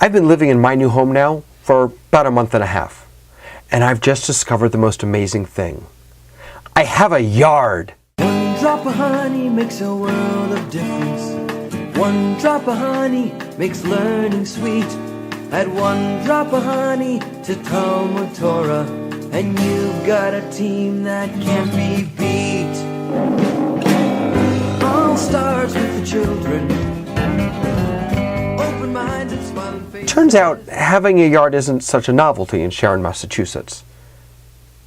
I've been living in my new home now for about a month and a half, and I've just discovered the most amazing thing. I have a yard. One drop of honey makes a world of difference. One drop of honey makes learning sweet. Add one drop of honey to Talmud Torah, and you've got a team that can't be beat. All starts with the children. Open minds and smiling faces. Turns out having a yard isn't such a novelty in Sharon, Massachusetts.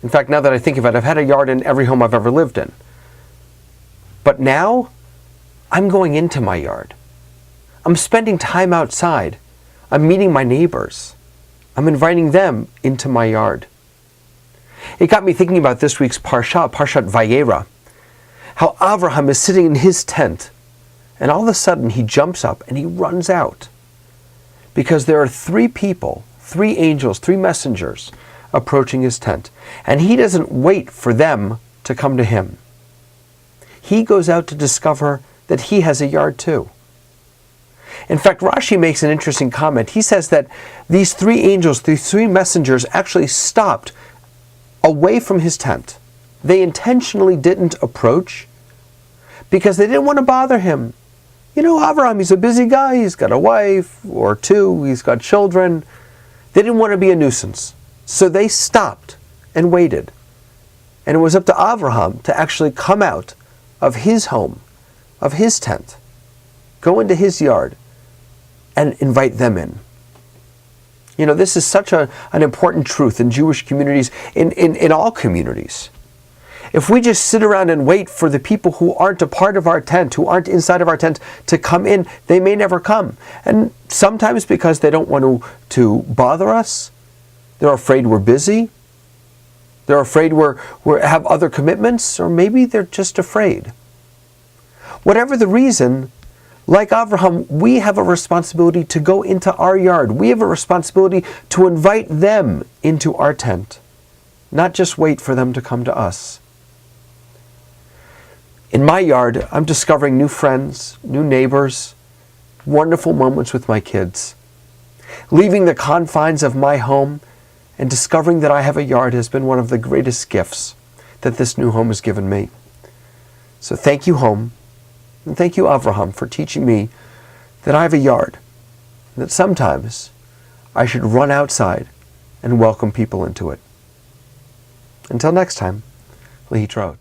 In fact, now that I think of it, I've had a yard in every home I've ever lived in. But now, I'm going into my yard. I'm spending time outside. I'm meeting my neighbors. I'm inviting them into my yard. It got me thinking about this week's Parshat Vayera, how Avraham is sitting in his tent, and all of a sudden he jumps up and he runs out, because there are three people, three angels, three messengers approaching his tent, and he doesn't wait for them to come to him. He goes out to discover that he has a yard too. In fact, Rashi makes an interesting comment. He says that these three angels, these three messengers, actually stopped away from his tent. They intentionally didn't approach because they didn't want to bother him. You know, Avraham, he's a busy guy. He's got a wife or two. He's got children. They didn't want to be a nuisance. So they stopped and waited. And it was up to Avraham to actually come out of his home, of his tent, go into his yard, and invite them in. You know, this is such an important truth in Jewish communities, in all communities. If we just sit around and wait for the people who aren't a part of our tent, who aren't inside of our tent, to come in, they may never come. And sometimes because they don't want to bother us, they're afraid we're busy, they're afraid we have other commitments, or maybe they're just afraid. Whatever the reason, like Avraham, we have a responsibility to go into our yard. We have a responsibility to invite them into our tent, not just wait for them to come to us. In my yard, I'm discovering new friends, new neighbors, wonderful moments with my kids. Leaving the confines of my home and discovering that I have a yard has been one of the greatest gifts that this new home has given me. So thank you, home. And thank you, Avraham, for teaching me that I have a yard, and that sometimes I should run outside and welcome people into it. Until next time, Lehitraot.